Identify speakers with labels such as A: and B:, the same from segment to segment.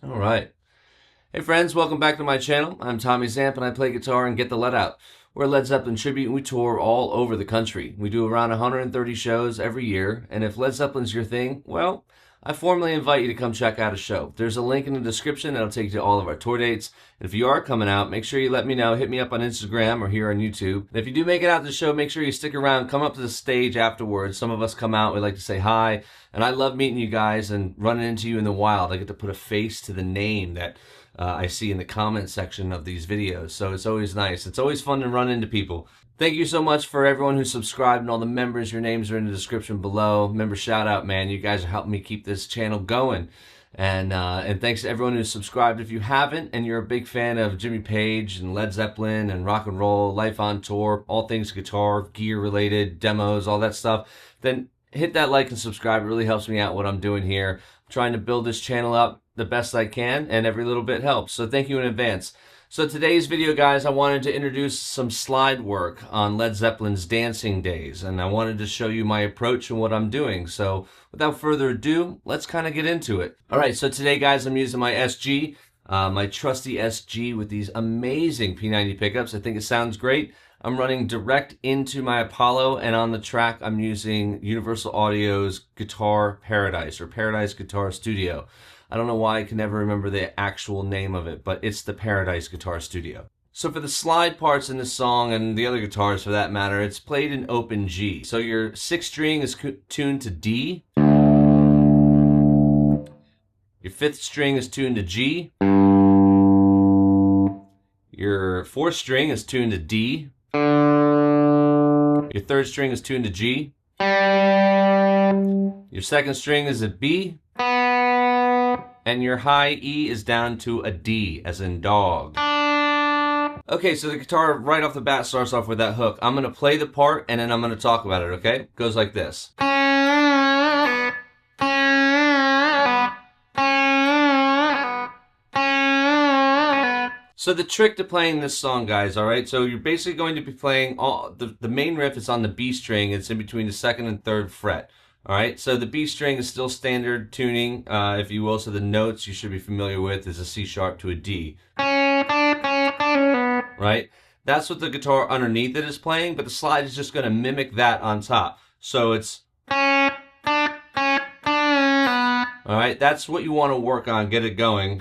A: All right. Hey friends, welcome back to my channel. I'm Tommy Zamp and I play guitar and get the let out. We're a Led Zeppelin tribute and we tour all over the country. We do around 130 shows every year, and if Led Zeppelin's your thing, well, I formally invite you to come check out a show. There's a link in the description that'll take you to all of our tour dates. And if you are coming out, make sure you let me know. Hit me up on Instagram or here on YouTube. And if you do make it out to the show, make sure you stick around. Come up to the stage afterwards. Some of us come out. We like to say hi. And I love meeting you guys and running into you in the wild. I get to put a face to the name that I see in the comment section of these videos. So it's always nice. It's always fun to run into people. Thank you so much for everyone who subscribed and all the members. Your names are in the description below. Member shout out, man. You guys are helping me keep this channel going. And thanks to everyone who's subscribed. If you haven't and you're a big fan of Jimmy Page and Led Zeppelin and rock and roll, life on tour, all things guitar, gear related, demos, all that stuff, then hit that like and subscribe. It really helps me out what I'm doing here. I'm trying to build this channel up the best I can, and every little bit helps. So thank you in advance. So today's video, guys, I wanted to introduce some slide work on Led Zeppelin's Dancing Days, and I wanted to show you my approach and what I'm doing. So without further ado, let's kind of get into it. All right, so today, guys, I'm using my SG, my trusty SG with these amazing P90 pickups. I think it sounds great. I'm running direct into my Apollo, and on the track, I'm using Universal Audio's Guitar Paradise, or Paradise Guitar Studio. I don't know why I can never remember the actual name of it, but it's the Paradise Guitar Studio. So for the slide parts in this song, and the other guitars for that matter, it's played in open G. So your 6th string is tuned to D. Your 5th string is tuned to G. Your 4th string is tuned to D. Your 3rd string is tuned to G. Your 2nd string is a B. And your high E is down to a D, as in dog. Okay, so the guitar right off the bat starts off with that hook. I'm going to play the part, and then I'm going to talk about it, okay? It goes like this. So the trick to playing this song, guys, all right? So you're basically going to be playing the main riff is on the B string. It's in between the 2nd and 3rd fret. All right, so the B string is still standard tuning, if you will. So the notes you should be familiar with is a C sharp to a D. Right? That's what the guitar underneath it is playing, but the slide is just going to mimic that on top. So it's... All right, that's what you want to work on, get it going.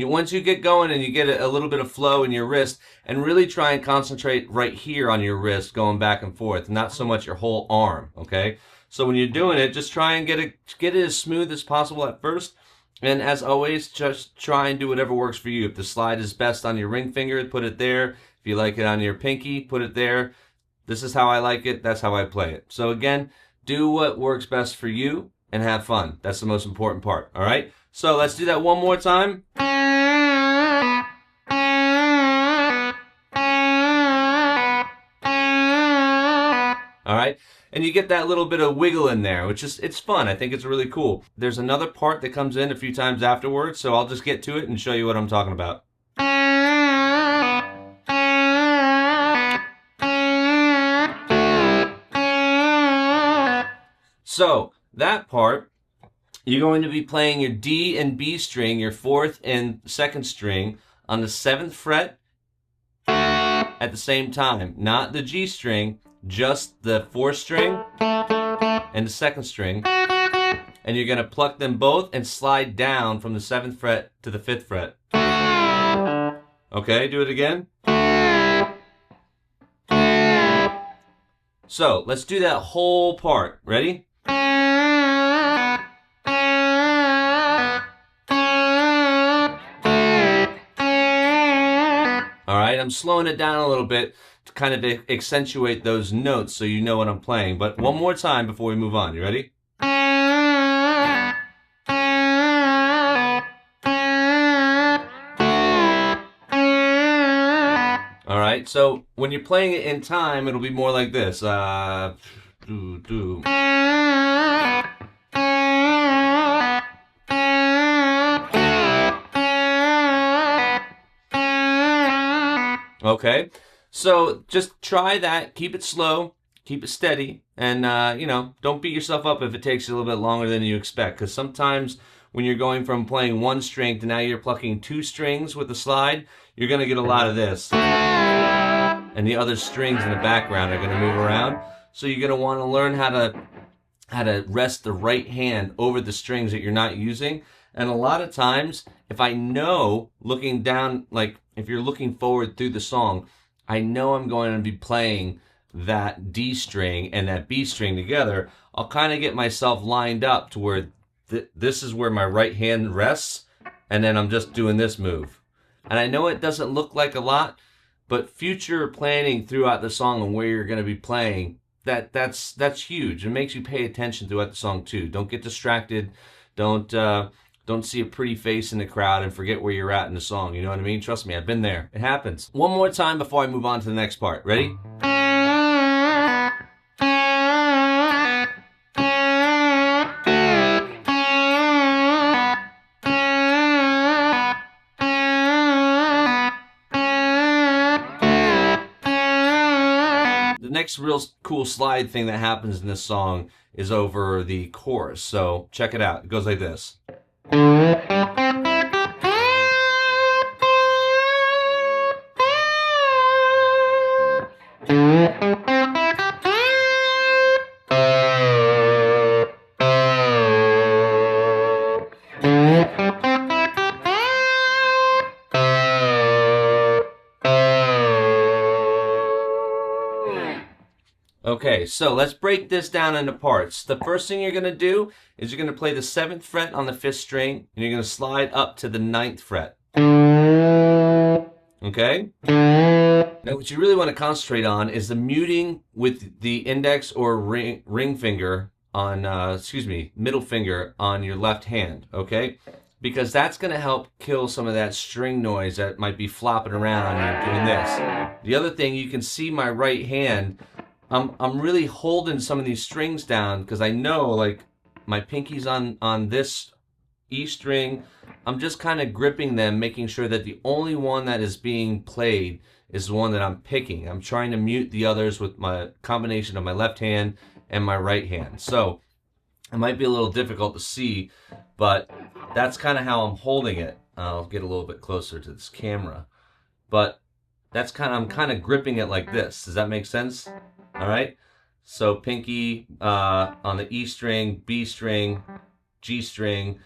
A: Once you get going and you get a little bit of flow in your wrist, and really try and concentrate right here on your wrist going back and forth, not so much your whole arm, okay? So when you're doing it, just try and get it as smooth as possible at first. And as always, just try and do whatever works for you. If the slide is best on your ring finger, put it there. If you like it on your pinky, put it there. This is how I like it. That's how I play it. So again, do what works best for you and have fun. That's the most important part, all right? So let's do that one more time. All right, and you get that little bit of wiggle in there, which is, it's fun. I think it's really cool. There's another part that comes in a few times afterwards, so I'll just get to it and show you what I'm talking about. So that part, you're going to be playing your D and B string, your 4th and 2nd string on the 7th fret at the same time, not the G string, just the 4th string and the 2nd string, and you're going to pluck them both and slide down from the 7th fret to the 5th fret. Okay, do it again. So let's do that whole part. Ready? All right, I'm slowing it down a little bit to kind of accentuate those notes so you know what I'm playing. But one more time before we move on. You ready? All right, so when you're playing it in time, it'll be more like this. Okay, So just try that. Keep it slow. Keep it steady. And, don't beat yourself up if it takes you a little bit longer than you expect. Because sometimes when you're going from playing one string to now you're plucking two strings with the slide, you're going to get a lot of this. And the other strings in the background are going to move around. So you're going to want to learn how to rest the right hand over the strings that you're not using. And a lot of times, if I know, looking down, like if you're looking forward through the song, I know I'm going to be playing that D string and that B string together, I'll kind of get myself lined up to where this is where my right hand rests, and then I'm just doing this move. And I know it doesn't look like a lot, but future planning throughout the song and where you're going to be playing, that's huge. It makes you pay attention throughout the song too. Don't get distracted. Don't see a pretty face in the crowd and forget where you're at in the song. You know what I mean? Trust me, I've been there. It happens. One more time before I move on to the next part. Ready? The next real cool slide thing that happens in this song is over the chorus. So check it out. It goes like this. Okay, so let's break this down into parts. The first thing you're going to do is you're going to play the 7th fret on the 5th string, and you're going to slide up to the 9th fret. Okay? Now what you really want to concentrate on is the muting with the index or ring finger on, middle finger on your left hand, okay? Because that's going to help kill some of that string noise that might be flopping around when you're doing this. The other thing, you can see my right hand, I'm really holding some of these strings down because I know, like, my pinky's on this E string. I'm just kind of gripping them, making sure that the only one that is being played is the one that I'm picking. I'm trying to mute the others with my combination of my left hand and my right hand. So it might be a little difficult to see, but that's kind of how I'm holding it. I'll get a little bit closer to this camera. But I'm kind of gripping it like this. Does that make sense? All right, so pinky on the E string, B string, G string.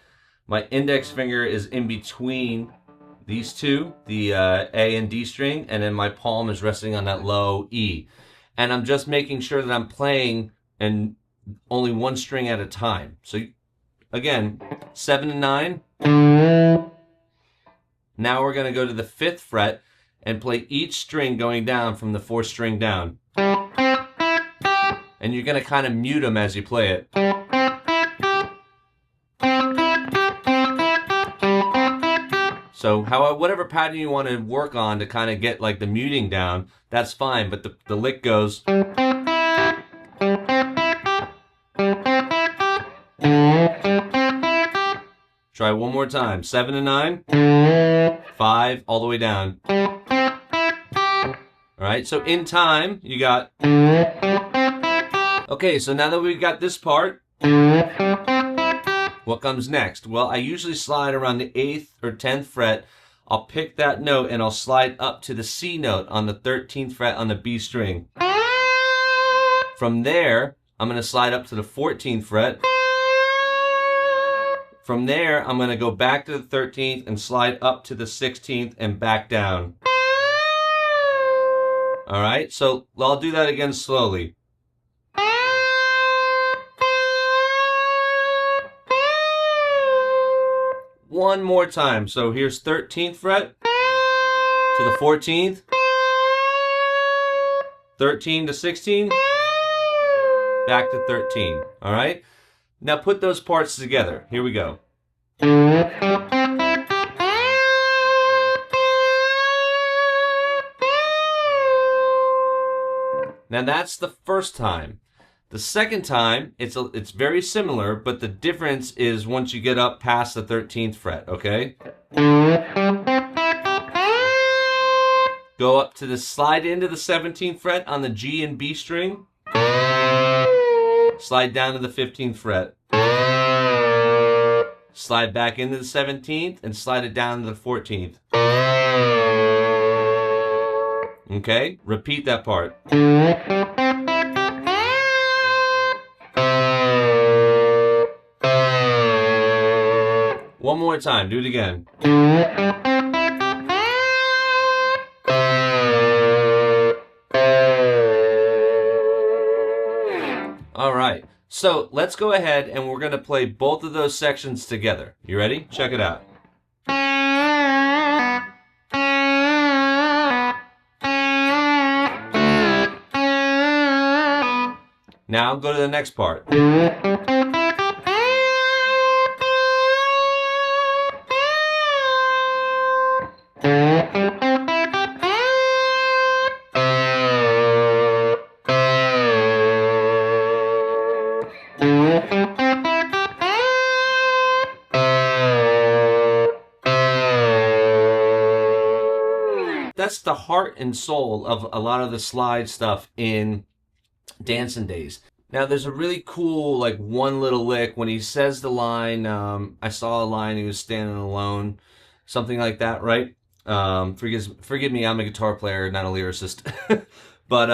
A: My index finger is in between these two, the A and D string, and then my palm is resting on that low E. And I'm just making sure that I'm playing and only one string at a time. So again, 7 and 9. Now we're going to go to the 5th fret and play each string going down from the 4th string down. And you're going to kind of mute them as you play it. So whatever pattern you want to work on to kind of get like the muting down, that's fine. But the lick goes. Try one more time. 7 and 9. 5 all the way down. All right, so in time, you got... Okay, so now that we've got this part, what comes next? Well, I usually slide around the 8th or 10th fret. I'll pick that note and I'll slide up to the C note on the 13th fret on the B string. From there, I'm going to slide up to the 14th fret. From there, I'm going to go back to the 13th and slide up to the 16th and back down. All right, so I'll do that again slowly. One more time. So here's 13th fret to the 14th, 13 to 16, back to 13. All right? Now put those parts together. Here we go. Now that's the first time. The second time, it's very similar, but the difference is once you get up past the 13th fret, okay? Goes Go up to the slide into the 17th fret on the G and B string. Slide down to the 15th fret. Slide back into the 17th and slide it down to the 14th. Okay, repeat that part. One more time, do it again. All right, so let's go ahead and we're going to play both of those sections together. You ready? Check it out. Now go to the next part. That's the heart and soul of a lot of the slide stuff in Dancing Days. Now there's a really cool like one little lick when he says the line, I saw a line, he was standing alone, something like that, right? Forgive me, I'm a guitar player, not a lyricist. But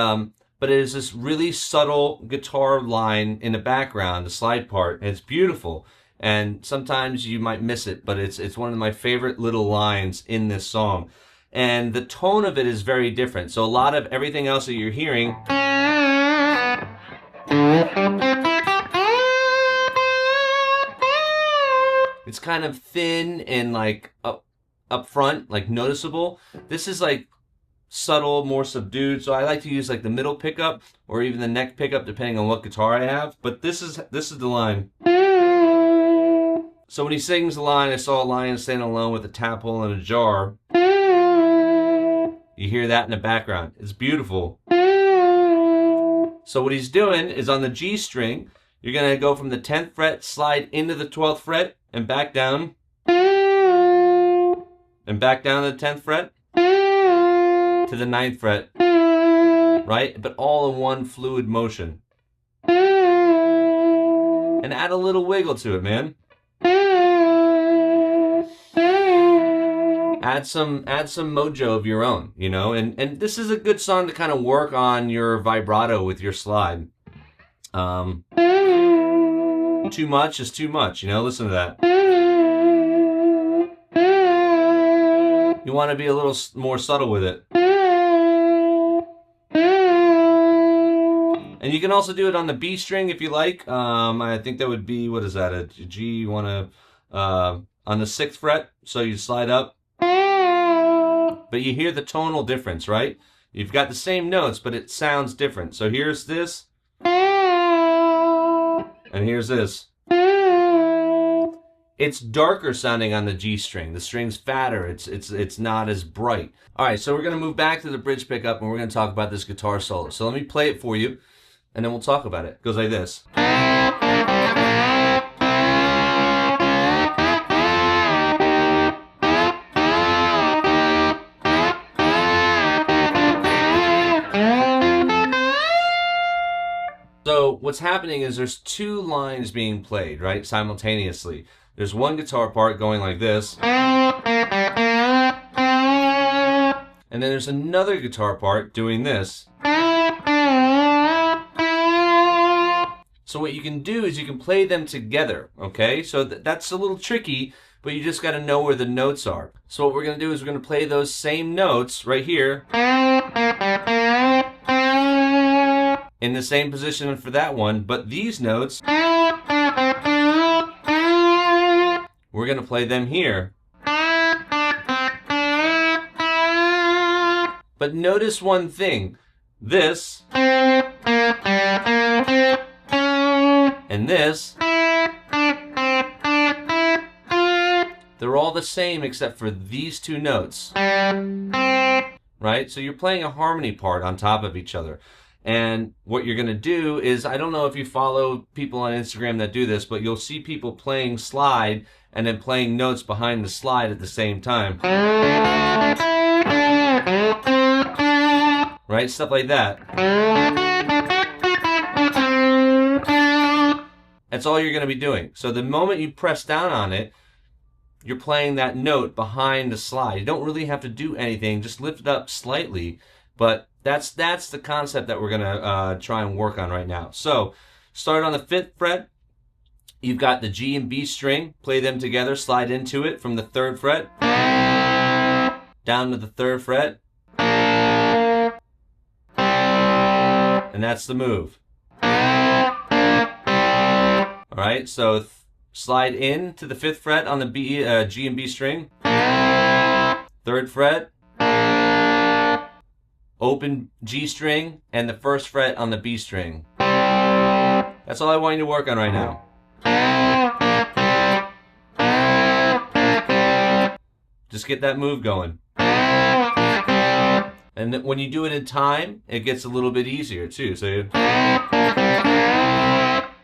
A: it is this really subtle guitar line in the background, the slide part, and it's beautiful. And sometimes you might miss it, but it's one of my favorite little lines in this song. And the tone of it is very different. So a lot of everything else that you're hearing, it's kind of thin and like up front, like noticeable. This is like subtle, more subdued. So I like to use like the middle pickup or even the neck pickup depending on what guitar I have. But this is the line. So when he sings the line, I saw a lion standing alone with a tadpole in a jar. You hear that in the background. It's beautiful. So what he's doing is on the G string, you're going to go from the 10th fret, slide into the 12th fret, and back down. And back down to the 10th fret. To the 9th fret. Right? But all in one fluid motion. And add a little wiggle to it, man. Add some mojo of your own, you know, and this is a good song to kind of work on your vibrato with your slide. Too much is too much, you know, listen to that. You want to be a little more subtle with it. And you can also do it on the B string if you like. I think that would be, what is that, a G, you want to, on the 6th fret, so you slide up. But you hear the tonal difference, right? You've got the same notes, but it sounds different. So here's this. And here's this. It's darker sounding on the G string. The string's fatter. It's not as bright. All right, so we're going to move back to the bridge pickup, and we're going to talk about this guitar solo. So let me play it for you, and then we'll talk about it. It goes like this. So what's happening is there's two lines being played, right, simultaneously. There's one guitar part going like this. And then there's another guitar part doing this. So what you can do is you can play them together, okay? So that's a little tricky, but you just got to know where the notes are. So what we're going to do is we're going to play those same notes right here in the same position for that one, but these notes, we're going to play them here. But notice one thing. This and this, they're all the same except for these two notes. Right? So you're playing a harmony part on top of each other. And what you're going to do is, I don't know if you follow people on Instagram that do this, but you'll see people playing slide and then playing notes behind the slide at the same time. right? Stuff like that. That's all you're going to be doing. So the moment you press down on it, you're playing that note behind the slide. You don't really have to do anything, just lift it up slightly. But that's the concept that we're going to try and work on right now. So start on the 5th fret. You've got the G and B string. Play them together, slide into it from the 3rd fret. Down to the 3rd fret. And that's the move. Alright, so slide in to the 5th fret on the G and B string. 3rd fret. Open G string and the 1st fret on the B string. That's all I want you to work on right now. Just get that move going. And when you do it in time, it gets a little bit easier too. So, and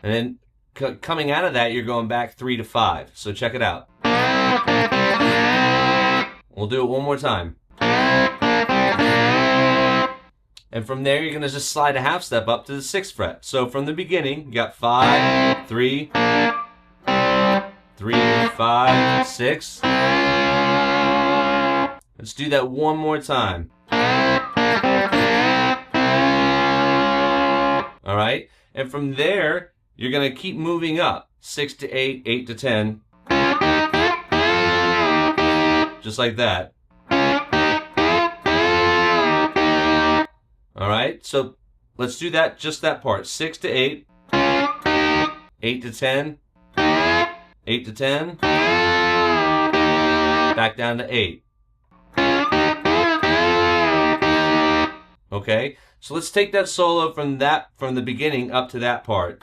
A: then coming out of that, you're going back 3 to 5. So check it out. We'll do it one more time. And from there, you're going to just slide a half step up to the 6th fret. So from the beginning, you got 5, 3, 3, 5, 6. Let's do that one more time. All right, and from there, you're going to keep moving up. 6 to 8, 8 to 10. Just like that. All right, so let's do that, just that part. 6 to 8, 8 to 10, 8 to 10, back down to 8. Okay, so let's take that solo from the beginning up to that part.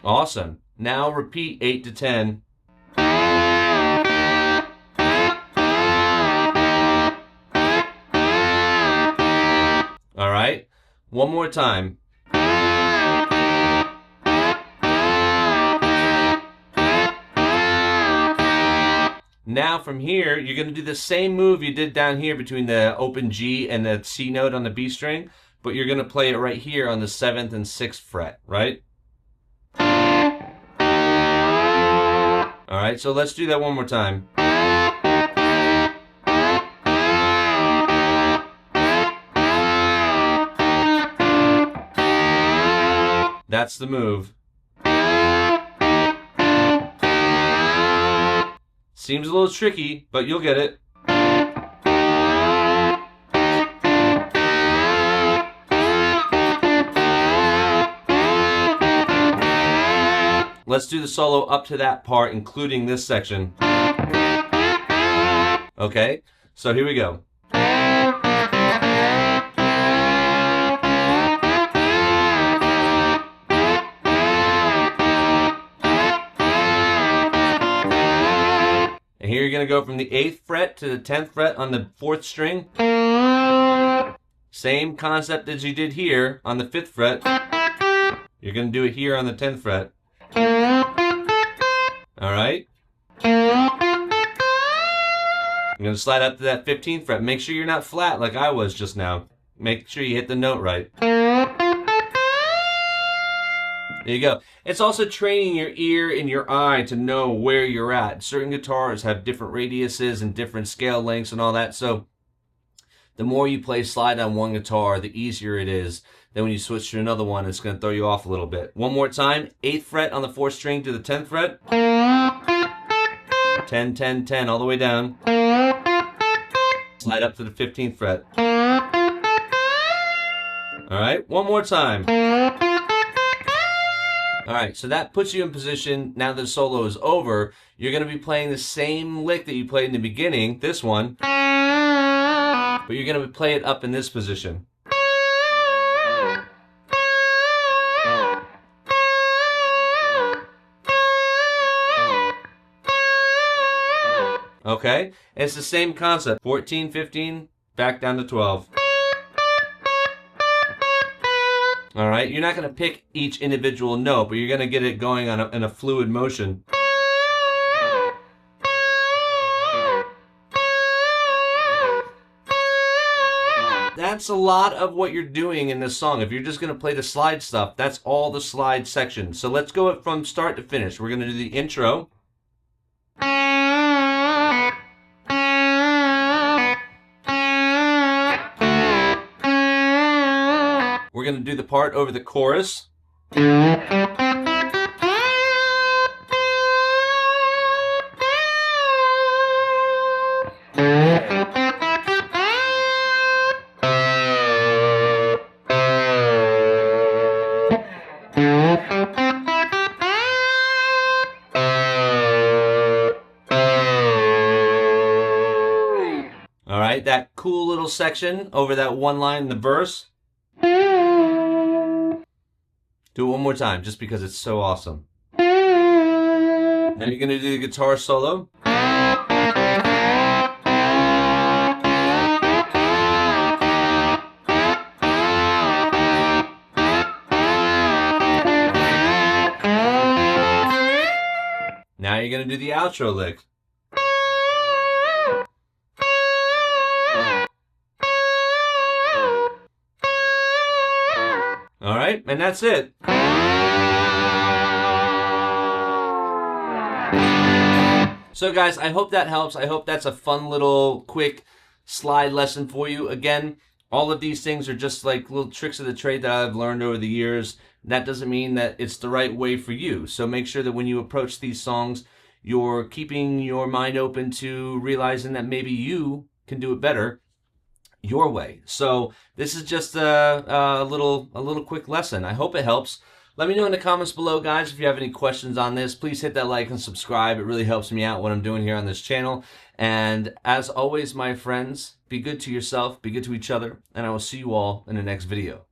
A: Awesome. Now repeat 8 to 10. All right, one more time. Now from here, you're going to do the same move you did down here between the open G and the C note on the B string, but you're going to play it right here on the 7th and 6th fret, right? All right, so let's do that one more time. That's the move. Seems a little tricky, but you'll get it. Let's do the solo up to that part, including this section. Okay, so here we go. And here you're going to go from the 8th fret to the 10th fret on the 4th string. Same concept as you did here on the 5th fret. You're going to do it here on the 10th fret. Alright? I'm going to slide up to that 15th fret. Make sure you're not flat like I was just now. Make sure you hit the note right. There you go. It's also training your ear and your eye to know where you're at. Certain guitars have different radiuses and different scale lengths and all that. So the more you play slide on one guitar, the easier it is. Then when you switch to another one, it's going to throw you off a little bit. One more time. 8th fret on the 4th string to the 10th fret. 10, 10, 10, all the way down. Slide up to the 15th fret. All right, one more time. All right, so that puts you in position. Now that the solo is over, you're going to be playing the same lick that you played in the beginning, this one, but you're going to play it up in this position. Okay, and it's the same concept. 14, 15, back down to 12. All right, you're not going to pick each individual note, but you're going to get it going on in a fluid motion. that's a lot of what you're doing in this song. If you're just going to play the slide stuff, that's all the slide section. So let's go from start to finish. We're going to do the intro. We're going to do the part over the chorus. All right, that cool little section over that one line in the verse. Do it one more time, just because it's so awesome. Now you're going to do the guitar solo. Now you're going to do the outro lick. All right, and that's it. So guys, I hope that helps. I hope that's a fun little quick slide lesson for you. Again, all of these things are just like little tricks of the trade that I've learned over the years. That doesn't mean that it's the right way for you. So make sure that when you approach these songs, you're keeping your mind open to realizing that maybe you can do it better your way. So this is just a little quick lesson. I hope it helps. Let me know in the comments below, guys, if you have any questions on this. Please hit that like and subscribe. It really helps me out what I'm doing here on this channel. And as always, my friends, be good to yourself, be good to each other, and I will see you all in the next video.